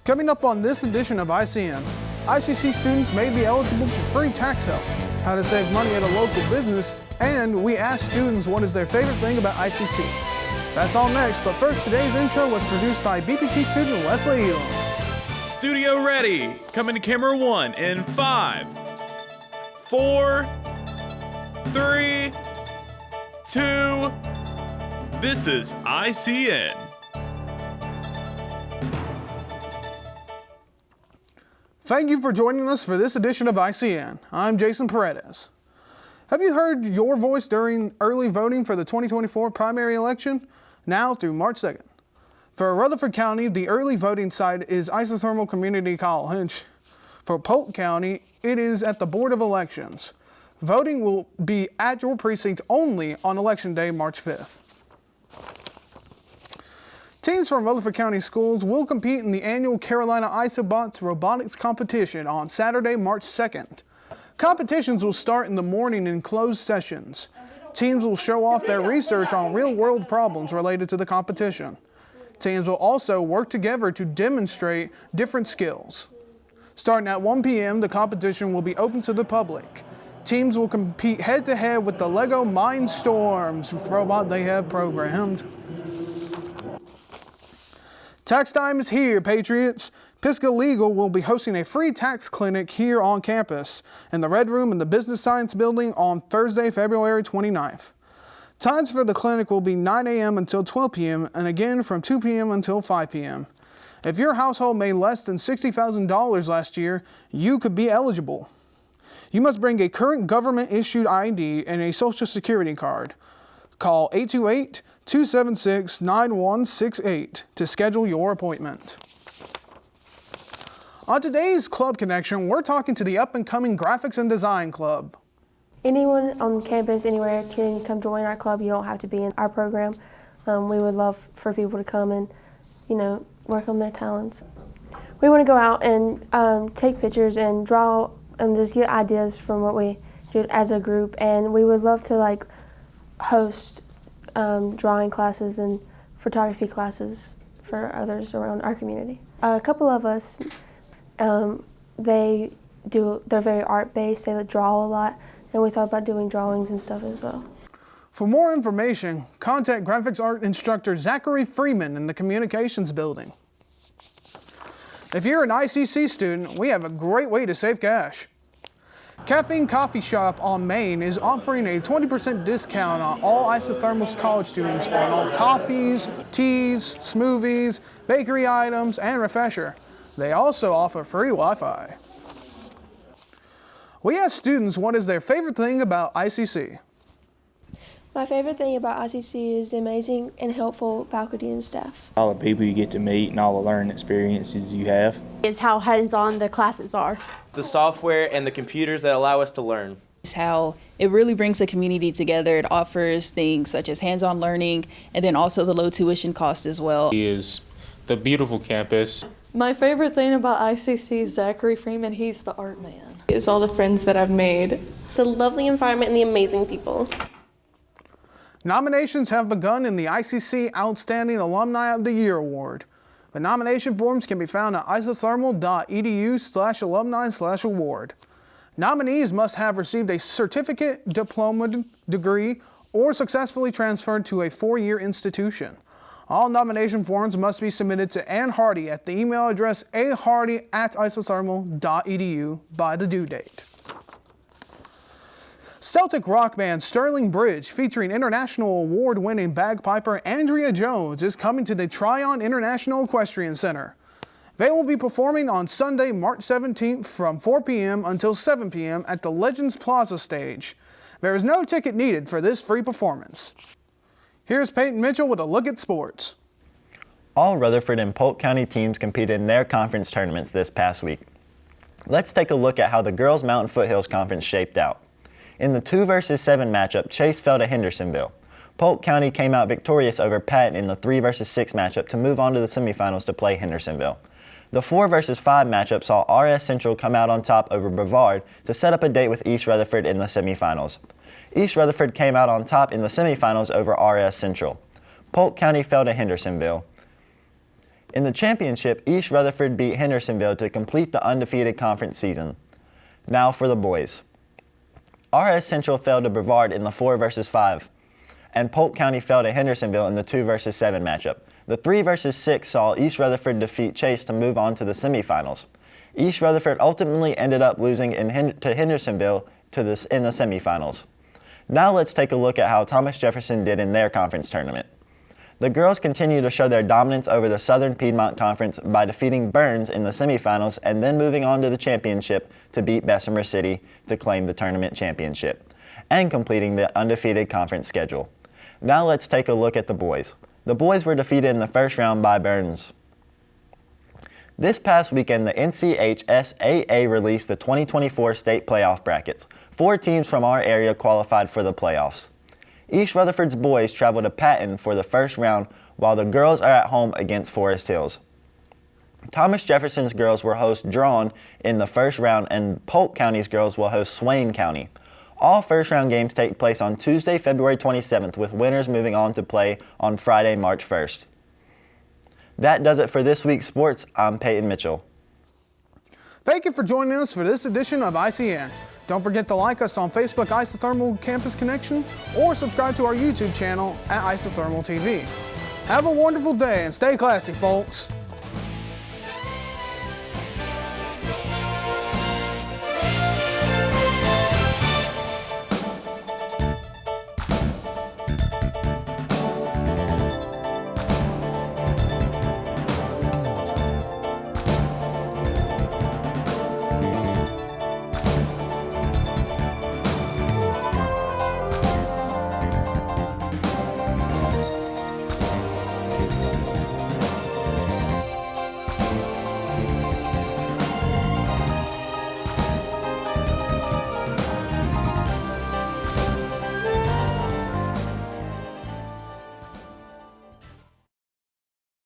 Coming up on this edition of ICN, ICC students may be eligible for free tax help, how to save money at a local business, and we ask students what is their favorite thing about ICC. That's all next, but first, today's intro was produced by BPT student Leslie Elam. Studio ready. Coming to camera 1 in 5, 4, 3, 2. This is ICN. Thank you for joining us for this edition of ICN. I'm Jason Paredes. Have you heard your voice during early voting for the 2024 primary election? Now through March 2nd. For Rutherford County, the early voting site is Isothermal Community College. For Polk County, it is at the Board of Elections. Voting will be at your precinct only on Election Day, March 5th. Teams from Rutherford County schools will compete in the annual Carolina Isobots Robotics Competition on Saturday, March 2nd. Competitions will start in the morning in closed sessions. Teams will show off their research on real-world problems related to the competition. Teams will also work together to demonstrate different skills. Starting at 1 p.m., the competition will be open to the public. Teams will compete head-to-head with the Lego Mindstorms robot they have programmed. Tax time is here, Patriots. Pisgah Legal will be hosting a free tax clinic here on campus in the Red Room in the Business Science Building on Thursday, February 29th. Times for the clinic will be 9 a.m. until 12 p.m. and again from 2 p.m. until 5 p.m. If your household made less than $60,000 last year, you could be eligible. You must bring a current government-issued ID and a Social Security card. Call 828-276-9168 to schedule your appointment. On today's Club Connection, we're talking to the up-and-coming Graphics and Design Club. Anyone on campus, anywhere, can come join our club. You don't have to be in our program. We would love for people to come and, work on their talents. We want to go out and take pictures and draw and just get ideas from what we do as a group. And we would love to host drawing classes and photography classes for others around our community. A couple of us, they're very art-based. They draw a lot. And we thought about doing drawings and stuff as well. For more information, contact graphics art instructor Zachary Freeman in the Communications Building. If you're an ICC student, we have a great way to save cash. Caffeine Coffee Shop on Main is offering a 20% discount on all Isothermal college students on all coffees, teas, smoothies, bakery items, and refresher. They also offer free Wi-Fi. We asked students what is their favorite thing about ICC. My favorite thing about ICC is the amazing and helpful faculty and staff. All the people you get to meet and all the learning experiences you have. It's how hands-on the classes are. The software and the computers that allow us to learn. It's how it really brings the community together. It offers things such as hands-on learning and then also the low tuition cost as well. Is the beautiful campus. My favorite thing about ICC is Zachary Freeman. He's the art man. It's all the friends that I've made. The lovely environment and the amazing people. Nominations have begun in the ICC Outstanding Alumni of the Year Award. The nomination forms can be found at isothermal.edu/alumni/award. Nominees must have received a certificate, diploma, degree, or successfully transferred to a 4-year institution. All nomination forms must be submitted to Ann Hardy at the email address ahardy@isothermal.edu by the due date. Celtic rock band Sterling Bridge, featuring international award-winning bagpiper Andrea Jones, is coming to the Tryon International Equestrian Center. They will be performing on Sunday, March 17th from 4 p.m. until 7 p.m. at the Legends Plaza stage. There is no ticket needed for this free performance. Here's Peyton Mitchell with a look at sports. All Rutherford and Polk County teams competed in their conference tournaments this past week. Let's take a look at how the Girls Mountain Foothills Conference shaped out. In the 2 versus 7 matchup, Chase fell to Hendersonville. Polk County came out victorious over Patton in the 3 versus 6 matchup to move on to the semifinals to play Hendersonville. The 4 versus 5 matchup saw RS Central come out on top over Brevard to set up a date with East Rutherford in the semifinals. East Rutherford came out on top in the semifinals over RS Central. Polk County fell to Hendersonville. In the championship, East Rutherford beat Hendersonville to complete the undefeated conference season. Now for the boys. RS Central fell to Brevard in the 4 versus 5, and Polk County fell to Hendersonville in the 2 versus 7 matchup. The 3 versus 6 saw East Rutherford defeat Chase to move on to the semifinals. East Rutherford ultimately ended up losing to Hendersonville in the semifinals. Now let's take a look at how Thomas Jefferson did in their conference tournament. The girls continue to show their dominance over the Southern Piedmont Conference by defeating Burns in the semifinals and then moving on to the championship to beat Bessemer City to claim the tournament championship and completing the undefeated conference schedule. Now let's take a look at the boys. The boys were defeated in the first round by Burns. This past weekend, the NCHSAA released the 2024 state playoff brackets. 4 teams from our area qualified for the playoffs. East Rutherford's boys travel to Patton for the first round, while the girls are at home against Forest Hills. Thomas Jefferson's girls will host Drawn in the first round, and Polk County's girls will host Swain County. All first-round games take place on Tuesday, February 27th, with winners moving on to play on Friday, March 1st. That does it for this week's sports. I'm Peyton Mitchell. Thank you for joining us for this edition of ICN. Don't forget to like us on Facebook Isothermal Campus Connection or subscribe to our YouTube channel at Isothermal TV. Have a wonderful day and stay classy, folks.